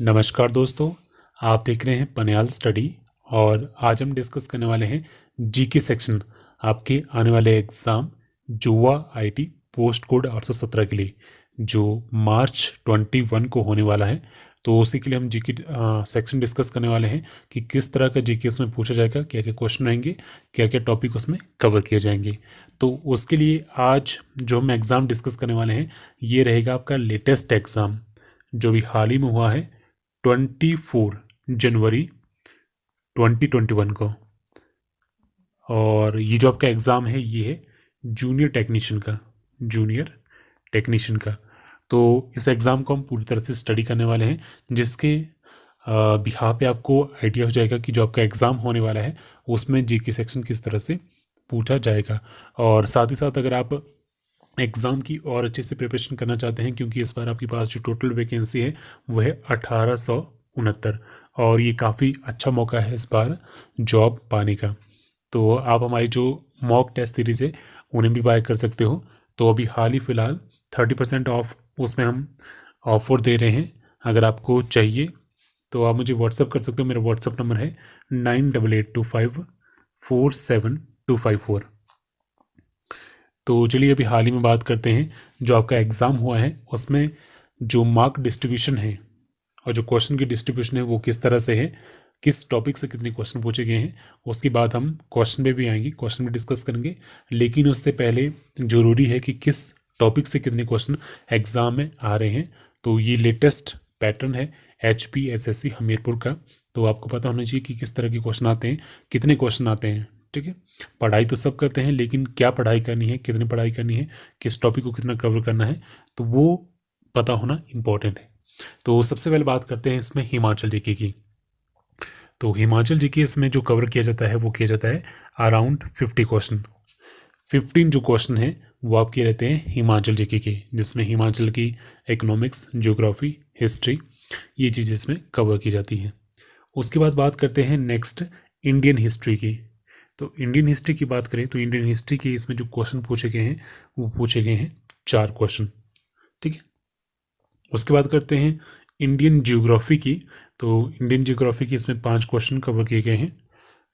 नमस्कार दोस्तों, आप देख रहे हैं पनियाल स्टडी। और आज हम डिस्कस करने वाले हैं जीके सेक्शन आपके आने वाले एग्ज़ाम जुवा आईटी पोस्ट कोड 817 के लिए, जो मार्च 21 को होने वाला है। तो उसी के लिए हम जीके सेक्शन डिस्कस करने वाले हैं कि किस तरह का जीके उसमें पूछा जाएगा, क्या क्या क्वेश्चन रहेंगे, क्या क्या टॉपिक उसमें कवर किए जाएंगे। तो उसके लिए आज जो हम एग्ज़ाम डिस्कस करने वाले हैं ये रहेगा आपका लेटेस्ट एग्ज़ाम, जो भी हाल ही में हुआ है 24 जनवरी 2021 को। और ये जो आपका एग्ज़ाम है ये है जूनियर टेक्नीशियन का। तो इस एग्ज़ाम को हम पूरी तरह से स्टडी करने वाले हैं, जिसके बिहार पे आपको आइडिया हो जाएगा कि जो आपका एग्ज़ाम होने वाला है उसमें जीके सेक्शन किस तरह से पूछा जाएगा। और साथ ही साथ अगर आप एग्ज़ाम की और अच्छे से प्रिपरेशन करना चाहते हैं, क्योंकि इस बार आपके पास जो टोटल वैकेंसी है वो है 1869, और ये काफ़ी अच्छा मौका है इस बार जॉब पाने का। तो आप हमारी जो मॉक टेस्ट सीरीज़ है उन्हें भी बाय कर सकते हो। तो अभी हाल ही फ़िलहाल 30% ऑफ उसमें हम ऑफर दे रहे हैं। अगर आपको चाहिए तो आप मुझे व्हाट्सअप कर सकते हो। मेरा व्हाट्सअप नंबर है 9882547254। तो चलिए अभी हाल ही में बात करते हैं, जो आपका एग्ज़ाम हुआ है उसमें जो मार्क डिस्ट्रीब्यूशन है और जो क्वेश्चन की डिस्ट्रीब्यूशन है वो किस तरह से है, किस टॉपिक से कितने क्वेश्चन पूछे गए हैं। उसके बाद हम क्वेश्चन पे भी आएंगे, क्वेश्चन भी डिस्कस करेंगे। लेकिन उससे पहले ज़रूरी है कि किस टॉपिक से कितने क्वेश्चन एग्ज़ाम में आ रहे हैं। तो ये लेटेस्ट पैटर्न है HPSSC हमीरपुर का। तो आपको पता होना चाहिए कि किस तरह के क्वेश्चन आते हैं, कितने क्वेश्चन आते हैं। ठीक है, पढ़ाई तो सब करते हैं, लेकिन क्या पढ़ाई करनी है, कितनी पढ़ाई करनी है, किस टॉपिक को कितना कवर करना है, तो वो पता होना इम्पोर्टेंट है। तो सबसे पहले बात करते हैं इसमें हिमाचल जीके की। तो हिमाचल जीके इसमें जो कवर किया जाता है वो किया जाता है अराउंड 50 क्वेश्चन। 15 जो क्वेश्चन है वो आपके रहते हैं हिमाचल जीके के, जिसमें हिमाचल की इकोनॉमिक्स, ज्योग्राफी, हिस्ट्री, ये चीज़ें इसमें कवर की जाती हैं। उसके बाद बात करते हैं नेक्स्ट इंडियन हिस्ट्री की। तो इंडियन हिस्ट्री की बात करें तो इंडियन हिस्ट्री के इसमें जो क्वेश्चन पूछे गए हैं वो पूछे गए हैं 4 क्वेश्चन। ठीक है, उसके बाद करते हैं इंडियन ज्योग्राफी की। तो इंडियन ज्योग्राफी की इसमें 5 क्वेश्चन कवर किए गए हैं।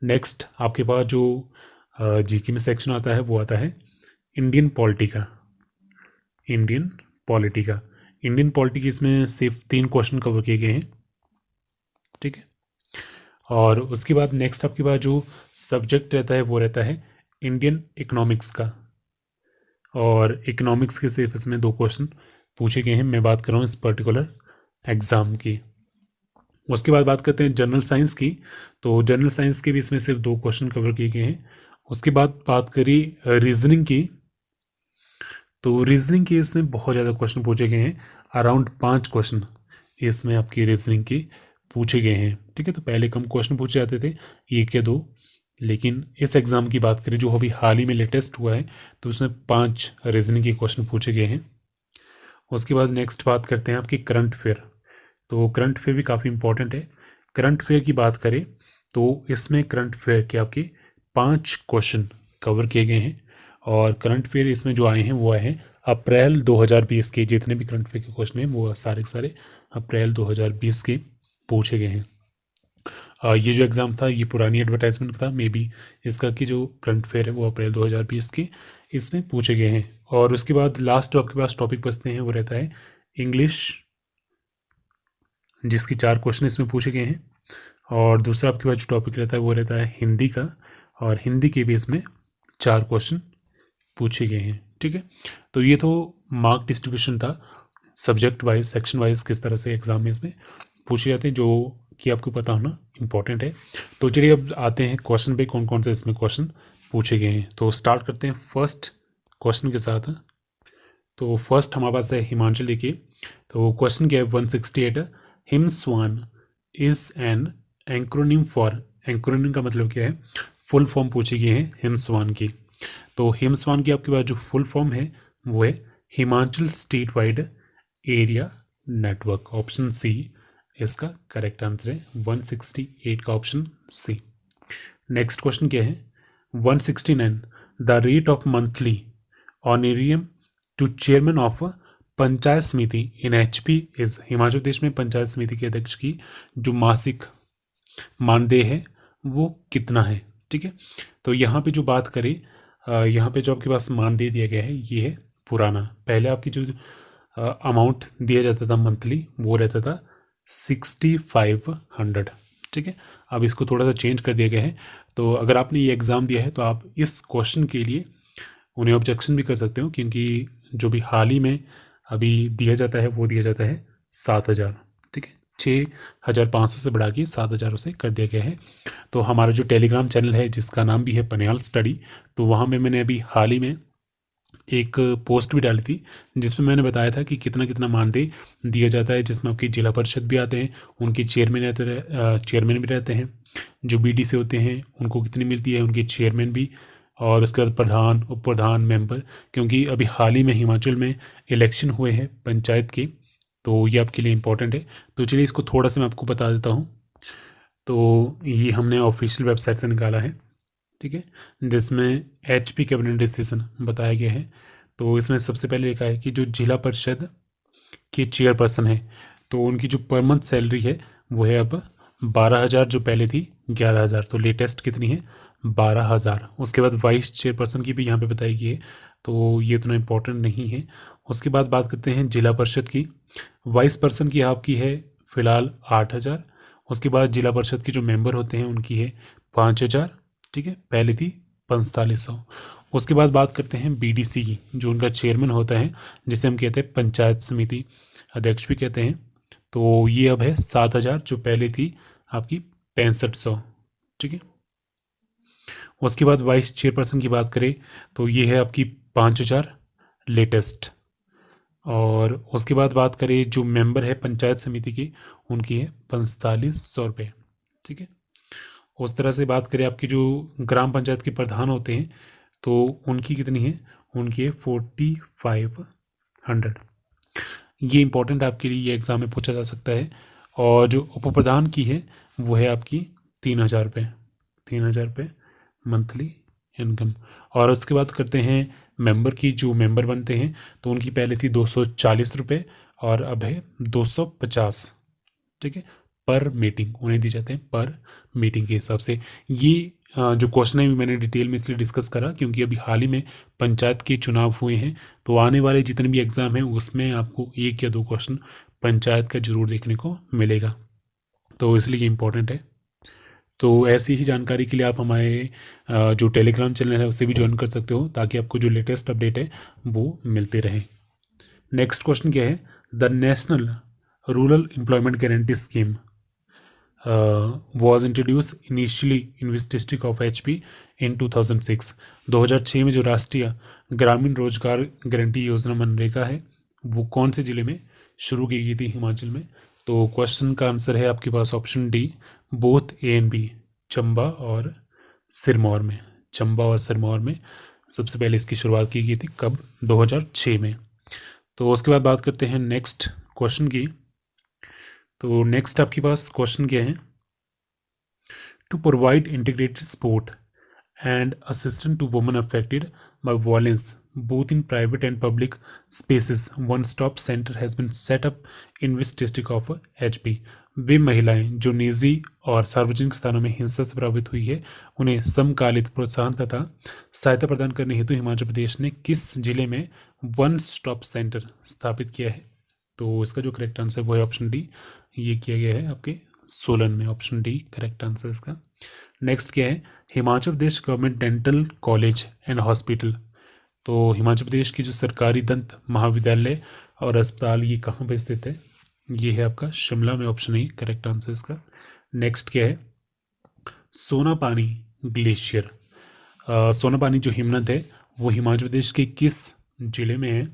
नेक्स्ट आपके पास जो जीके में सेक्शन आता है वो आता है इंडियन पॉलिटी का। इंडियन पॉलिटी का इंडियन पॉलिटी की इसमें सिर्फ 3 क्वेश्चन कवर किए गए हैं। ठीक है, और उसके बाद नेक्स्ट आपके पास जो सब्जेक्ट रहता है वो रहता है इंडियन इकोनॉमिक्स का। और इकोनॉमिक्स के सिर्फ इसमें 2 क्वेश्चन पूछे गए हैं। मैं बात कर रहा हूँ इस पर्टिकुलर एग्ज़ाम की। उसके बाद बात करते हैं जनरल साइंस की। तो जनरल साइंस के भी इसमें सिर्फ 2 क्वेश्चन कवर किए गए हैं। उसके बाद बात करी रीजनिंग की। तो रीजनिंग के इसमें बहुत ज़्यादा क्वेश्चन पूछे गए हैं, अराउंड 5 क्वेश्चन इसमें आपकी रीजनिंग के पूछे गए हैं। ठीक है, तो पहले कम क्वेश्चन पूछे जाते थे, 1 या 2, लेकिन इस एग्ज़ाम की बात करें जो अभी हाल ही में लेटेस्ट हुआ है तो उसमें 5 रीजनिंग के क्वेश्चन पूछे गए हैं। उसके बाद नेक्स्ट बात करते हैं आपकी करंट अफेयर। तो करंट अफेयर भी काफ़ी इंपॉर्टेंट है। करंट अफेयर की बात करें तो इसमें करंट अफेयर के आपके 5 क्वेश्चन कवर किए गए हैं। और करंट अफेयर इसमें जो आए हैं वो आए हैं अप्रैल 2020 के। जितने भी करंट अफेयर के क्वेश्चन हैं वो सारे के सारे अप्रैल 2020 के पूछे गए हैं। ये जो एग्ज़ाम था ये पुरानी एडवर्टाइजमेंट था, मे बी इसका कि जो करंट अफेयर है वो अप्रैल 2020 के इसमें पूछे गए हैं। और उसके बाद लास्ट जो आपके पास टॉपिक बचते हैं वो रहता है इंग्लिश, जिसकी 4 क्वेश्चन इसमें पूछे गए हैं। और दूसरा आपके पास जो टॉपिक रहता है वो रहता है हिंदी का, और हिंदी के भी इसमें 4 क्वेश्चन पूछे गए हैं। ठीक है, तो ये तो मार्क डिस्ट्रीब्यूशन था सब्जेक्ट वाइज, सेक्शन वाइज, किस तरह से एग्जाम में इसमें पूछे जाते हैं, जो कि आपको पता होना इम्पोर्टेंट है। तो चलिए अब आते हैं क्वेश्चन पे, कौन कौन से इसमें क्वेश्चन पूछे गए हैं। तो स्टार्ट करते हैं फर्स्ट क्वेश्चन के साथ। तो फर्स्ट हमारे पास है हिमाचल की। तो क्वेश्चन क्या है 168, हिमस्वान इज एन एंक्रोनिम फॉर। एंक्रोनिम का मतलब क्या है, फुल फॉर्म पूछी गई है हिमस्वान की। तो हिमस्वान की आपके पास जो फुल फॉर्म है वो है Himachal state wide area network. Option C इसका करेक्ट आंसर है, 168 का ऑप्शन सी। नेक्स्ट क्वेश्चन क्या है 169, the rate of monthly honorarium to chairman of panchayat samiti in HP is, Himachal Pradesh में पंचायत समिति के अध्यक्ष की जो मासिक मानदेय है वो कितना है। ठीक है, तो यहाँ पे जो बात करें, यहाँ पे जो आपके पास मानदेय दिया गया है ये है पुराना। पहले आपकी जो अमाउंट दिया जाता था मंथली वो रहता था 6500। ठीक है, अब इसको थोड़ा सा चेंज कर दिया गया है। तो अगर आपने ये एग्ज़ाम दिया है तो आप इस क्वेश्चन के लिए उन्हें ऑब्जेक्शन भी कर सकते हो, क्योंकि जो भी हाल ही में अभी दिया जाता है वो दिया जाता है 7000। ठीक है, 6500 से बढ़ा के 7000 से कर दिया गया है। तो हमारा जो टेलीग्राम चैनल है जिसका नाम भी है पनियाल स्टडी, तो वहाँ में मैंने अभी हाल ही में एक पोस्ट भी डाली थी जिसमें मैंने बताया था कि कितना कितना मानदेय दिया जाता है, जिसमें आपकी जिला परिषद भी आते हैं, उनके चेयरमैन भी रहते हैं, जो बीडीसी होते हैं उनको कितनी मिलती है, उनके चेयरमैन भी, और उसके बाद प्रधान, उप प्रधान, मेंबर, क्योंकि अभी हाल ही में हिमाचल में इलेक्शन हुए हैं पंचायत के, तो ये आपके लिए इम्पोर्टेंट है। तो चलिए इसको थोड़ा सा मैं आपको बता देता हूँ। तो ये हमने ऑफिशियल वेबसाइट से निकाला है, ठीक है, जिसमें एचपी कैबिनेट डिसीजन बताया गया है। तो इसमें सबसे पहले लिखा है कि जो जिला परिषद के चेयरपर्सन है तो उनकी जो पर मंथ सैलरी है वो है अब 12,000, जो पहले थी 11,000, तो लेटेस्ट कितनी है 12,000। उसके बाद वाइस चेयरपर्सन की भी यहाँ पे बताई गई है, तो ये इतना इम्पोर्टेंट नहीं है। उसके बाद बात करते हैं जिला परिषद की। वाइस पर्सन की आपकी है फिलहाल 8,000। उसके बाद जिला परिषद के जो मेंबर होते हैं उनकी है 5,000। ठीक है, पहले थी 4500। उसके बाद बात करते हैं बीडीसी की, जो उनका चेयरमैन होता है, जिसे हम कहते हैं पंचायत समिति अध्यक्ष भी कहते हैं, तो ये अब है 7,000, जो पहले थी आपकी 6500। ठीक है, उसके बाद वाइस चेयरपर्सन की बात करें तो ये है आपकी 5,000 लेटेस्ट। और उसके बाद बात करें जो मेंबर है पंचायत समिति की, उनकी है 4500 रुपये। ठीक है, उस तरह से बात करें आपकी जो ग्राम पंचायत के प्रधान होते हैं तो उनकी कितनी है, उनकी है 4500। ये इंपॉर्टेंट आपके लिए, ये एग्ज़ाम में पूछा जा सकता है। और जो उप प्रधान की है वो है आपकी 3,000 रुपये, 3,000 रुपये मंथली इनकम। और उसके बाद करते हैं मेंबर की, जो मेंबर बनते हैं तो उनकी पहले थी 240 रुपये और अब है 250। ठीक है, पर मीटिंग उन्हें दी जाते हैं पर मीटिंग के हिसाब से। ये जो क्वेश्चन है मैंने डिटेल में इसलिए डिस्कस करा क्योंकि अभी हाल ही में पंचायत के चुनाव हुए हैं, तो आने वाले जितने भी एग्ज़ाम हैं उसमें आपको 1 या 2 क्वेश्चन पंचायत का जरूर देखने को मिलेगा, तो इसलिए इम्पोर्टेंट है। तो ऐसी ही जानकारी के लिए आप हमारे जो टेलीग्राम चैनल है उससे भी ज्वाइन कर सकते हो, ताकि आपको जो लेटेस्ट अपडेट है वो मिलते रहे। नेक्स्ट क्वेश्चन क्या है, the national rural employment guarantee scheme was introduced initially in which district of HP in 2006। 2006 में जो राष्ट्रीय ग्रामीण रोजगार गारंटी योजना मनरेगा है वो कौन से जिले में शुरू की गई थी हिमाचल में। तो क्वेश्चन का आंसर है आपके पास option D, both A and B, Chamba और सिरमौर में। चंबा और सिरमौर में सबसे पहले इसकी शुरुआत की गई थी, कब, 2006 में। तो उसके बाद बात करते हैं नेक्स्ट क्वेश्चन की। तो नेक्स्ट आपके पास क्वेश्चन क्या है, to provide integrated support and assistant to women affected by violence both in private and public spaces, one stop center has been set up in which district of HP। वे महिलाएं जो निजी और सार्वजनिक स्थानों में हिंसा से प्रभावित हुई है उन्हें समकालिक प्रोत्साहन तथा सहायता प्रदान करने हेतु हिमाचल प्रदेश ने किस जिले में वन स्टॉप सेंटर स्थापित किया है। तो इसका जो करेक्ट आंसर वो है ऑप्शन डी, ये किया गया है आपके सोलन में, ऑप्शन डी करेक्ट आंसर इसका। नेक्स्ट क्या है, Himachal Pradesh government dental college and hospital, तो हिमाचल प्रदेश की जो सरकारी दंत महाविद्यालय और अस्पताल ये कहाँ पर स्थित है, ये है आपका शिमला में, ऑप्शन ए करेक्ट आंसर इसका। नेक्स्ट क्या है, सोनापानी ग्लेशियर, सोनापानी जो हिमनद है वो हिमाचल प्रदेश के किस जिले में है,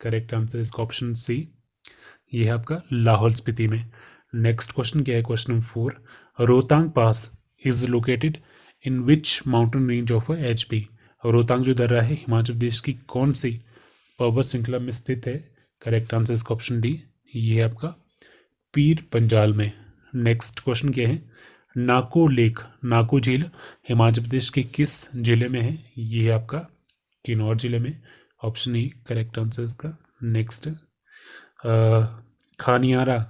करेक्ट आंसर इसका ऑप्शन सी, ये है आपका लाहौल स्पीति में। नेक्स्ट क्वेश्चन क्या है, question number 4, Rohtang pass is located in which mountain range of HP। Rohtang जो दर्रा है हिमाचल प्रदेश की कौन सी पर्वत श्रृंखला में स्थित है, करेक्ट आंसर इसका ऑप्शन डी, ये है आपका पीर पंजाल में। नेक्स्ट क्वेश्चन क्या है, नाको लेक, नाको झील हिमाचल प्रदेश के किस जिले में है, ये है आपका किन्नौर जिले में, ऑप्शन ई करेक्ट आंसर इसका। Next Khaniyara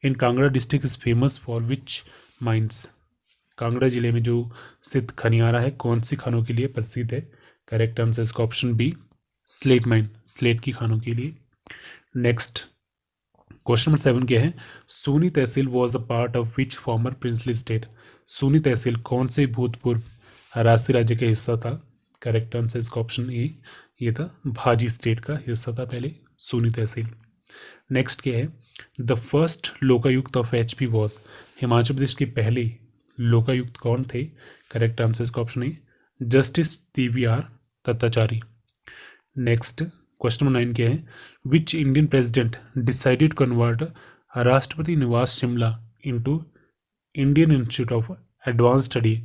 in Kangra district is famous for which mines. Kangra जिले में जो स्थित खनियारा है कौन सी खानों के लिए प्रसिद्ध है? करेक्ट आंसर इसका option B, slate mine, slate की खानों के लिए। नेक्स्ट क्वेश्चन नंबर 7 क्या है? Suni tehsil was a part of which former princely state. Suni तहसील कौन से भूतपूर्व राष्ट्रीय राज्य का हिस्सा था? करेक्ट आंसर इसका ऑप्शन ए, ये था भाजी स्टेट का हिस्सा था पहले सूनी तहसील। नेक्स्ट क्या है? The first Lokayukta of HP was. Himachal Pradesh के पहले लोकायुक्त कौन थे? करेक्ट आंसर इसका option A, justice TVR Dattachari. Next question number 9 क्या है? Which Indian president decided convert Rashtrapati Niwas Shimla into Indian institute of advance study.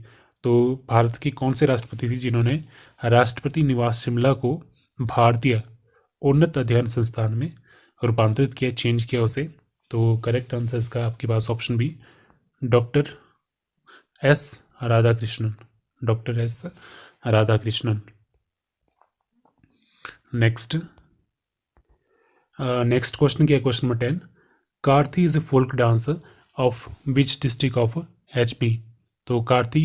तो भारत के कौन से राष्ट्रपति थे जिन्होंने राष्ट्रपति निवास शिमला को भारतीय उन्नत अध्ययन संस्थान में रूपांतरित किया, चेंज किया उसे? तो करेक्ट आंसर इसका आपके पास option B, doctor S Radhakrishnan, doctor S Radhakrishnan. Next question क्या है? Question number 10, Karthi is a folk dance of which district of HP। तो कार्थी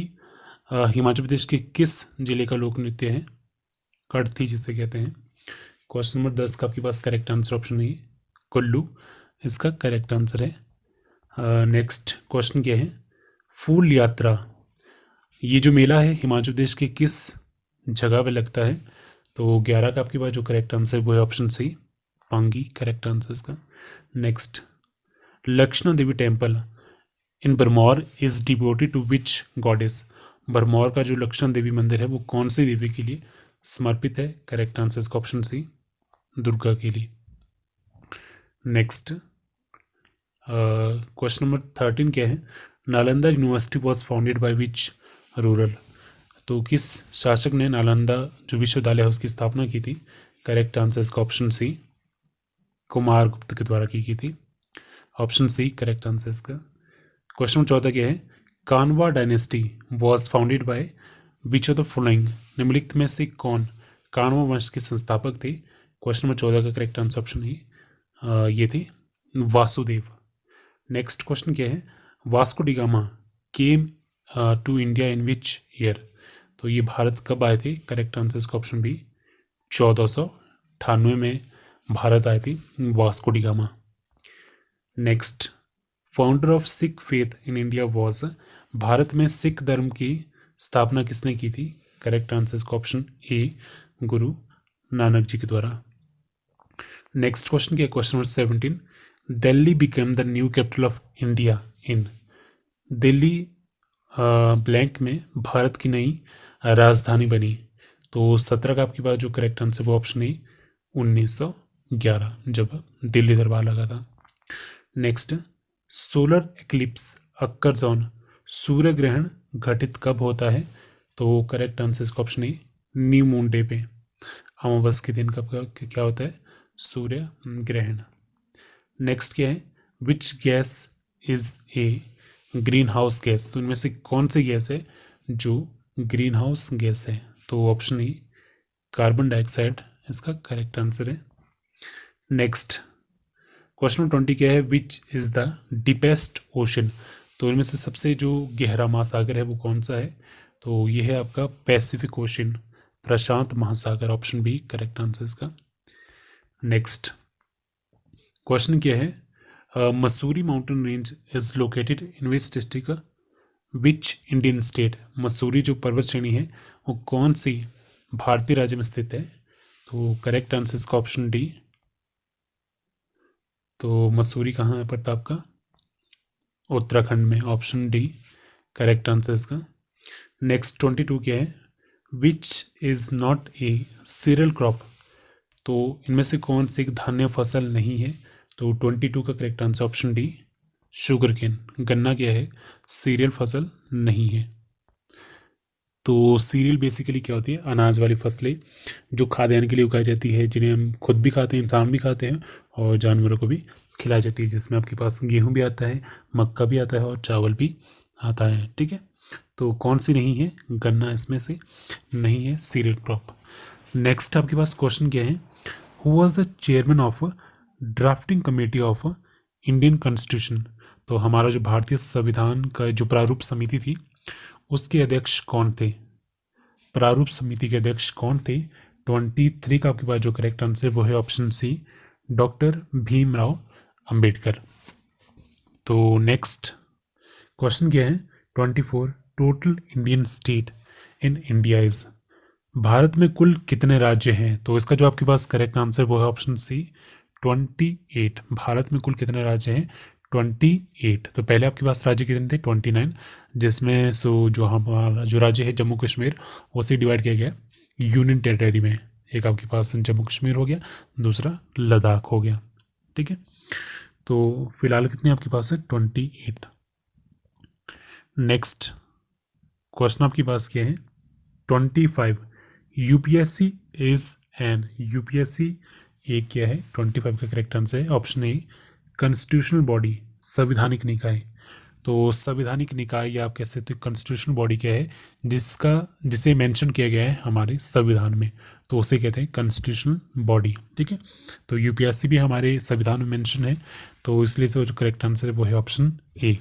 हिमाचल प्रदेश के किस जिले का लोक नृत्य है? कड़थी जिसे कहते हैं। क्वेश्चन नंबर 10 का आपके पास करेक्ट आंसर ऑप्शन है कुल्लू, इसका करेक्ट आंसर है। नेक्स्ट क्वेश्चन क्या है? फूल यात्रा, ये जो मेला है हिमाचल प्रदेश के किस जगह पे लगता है? तो 11 का आपके पास जो करेक्ट आंसर है वो है option C, Pangi, correct answer इसका। Next, Lakshman Devi temple in Bharmour is devoted to which goddess. Bharmour का जो लक्ष्मण देवी मंदिर है वो कौन सी देवी के लिए समर्पित है? करेक्ट आंसर इसका ऑप्शन सी, दुर्गा के लिए। नेक्स्ट क्वेश्चन नंबर 13 क्या है? Nalanda university was founded by which rural. तो किस शासक ने नालंदा जो विश्वविद्यालय है उसकी स्थापना की थी? करेक्ट आंसर इसका ऑप्शन सी, कुमारगुप्त के द्वारा की थी, ऑप्शन सी करेक्ट आंसर इसका। क्वेश्चन 14 क्या है? कानवा dynasty was founded by which of the following. निम्नलिखित में से कौन कानवा वंश के संस्थापक थे? क्वेश्चन नंबर 14 का करेक्ट आंसर ऑप्शन है ये थे वासुदेव। नेक्स्ट क्वेश्चन क्या है? Vasco da Gama came to India in which year. तो ये भारत कब आए थे? करेक्ट आंसर इसका ऑप्शन बी, 1498 में भारत आए थे Vasco da Gama. Next, founder of Sikh faith in India was. Bharat में सिख धर्म की स्थापना किसने की थी? करेक्ट आंसर इसका ऑप्शन ए, गुरु नानक जी के द्वारा। नेक्स्ट क्वेश्चन क्या है? Question number 17, Delhi became the new capital of India in. Delhi blank में भारत की नई राजधानी बनी। तो 17 का आपके पास जो करेक्ट आंसर वो ऑप्शन है 1911, जब दिल्ली दरबार लगा था। Next, solar eclipse occurs on. सूर्य ग्रहण घटित कब होता है? तो करेक्ट आंसर इसका ऑप्शन है न्यू मून डे पे, अमावस के दिन कब क्या होता है? सूर्य ग्रहण। नेक्स्ट क्या है? Which gas is a green house gas. तो इनमें से कौन सी गैस है जो ग्रीन हाउस गैस है? तो ऑप्शन ए कार्बन डाइऑक्साइड इसका करेक्ट आंसर है। नेक्स्ट क्वेश्चन 20 क्या है? Which is the deepest ocean. तो इनमें से सबसे जो गहरा महासागर है वो कौन सा है? तो ये है आपका पैसिफिक ओशन, प्रशांत महासागर, ऑप्शन बी करेक्ट आंसर इसका। नेक्स्ट क्वेश्चन क्या है? Mussoorie mountain range is located in which district which Indian state. Mussoorie जो पर्वत श्रेणी है वो कौन सी भारतीय राज्य में स्थित है? तो करेक्ट आंसर इसका ऑप्शन डी। तो मसूरी कहाँ है प्रताप का? उत्तराखंड में, ऑप्शन डी करेक्ट आंसर इसका। नेक्स्ट 22 क्या है? Which is not a cereal crop. तो इनमें से कौन सी एक धान्य फसल नहीं है? तो 22 का correct answer option D sugar cane, गन्ना क्या है? सीरियल फसल नहीं है। तो सीरियल बेसिकली क्या होती है? अनाज वाली फसलें जो खाद्यान्न के लिए उगाई जाती है, जिन्हें हम खुद भी खाते हैं, इंसान भी खाते हैं और जानवरों को भी खिलाई जाती है, जिसमें आपके पास गेहूं भी आता है, मक्का भी आता है और चावल भी आता है। ठीक है, तो कौन सी नहीं है? गन्ना इसमें से नहीं है, सीरियल क्रॉप। नेक्स्ट आपके पास क्वेश्चन क्या है? Who was the chairman of drafting committee of Indian constitution, तो हमारा जो भारतीय संविधान का जो प्रारूप समिति थी उसके अध्यक्ष कौन थे? प्रारूप समिति के अध्यक्ष कौन थे? 23 का आपके पास जो करेक्ट आंसर वो है option C, doctor Bhimrao Ambedkar. तो नेक्स्ट क्वेश्चन क्या है? 24 total Indian state in India is, Bharat में कुल कितने राज्य हैं? तो इसका जो आपके पास करेक्ट आंसर वो है ऑप्शन सी, 28। भारत में कुल कितने राज्य हैं? 28। तो पहले आपके पास राज्य कितने थे? 29, जिसमें जो हमारा जो राज्य है जम्मू कश्मीर उसे डिवाइड किया गया यूनियन टेरिटरी में। एक आपके पास जम्मू कश्मीर हो गया, दूसरा लद्दाख हो गया। ठीक है, तो फिलहाल कितने आपके पास है? 28। नेक्स्ट क्वेश्चन आपके पास क्या है? 25 यूपीएससी इज एन, यूपीएससी एक क्या है? 25 का करेक्ट आंसर है ऑप्शन ए, कॉन्स्टिट्यूशनल बॉडी, संवैधानिक निकाय। तो संवैधानिक निकाय या आप कह सकते हो कॉन्स्टिट्यूशनल बॉडी क्या है? जिसे मेंशन किया गया है हमारे संविधान में, तो उसे कहते हैं कॉन्स्टिट्यूशनल बॉडी। ठीक है, तो यूपीएससी भी हमारे संविधान में मेंशन है, तो इसलिए से जो करेक्ट आंसर है वो है ऑप्शन ए।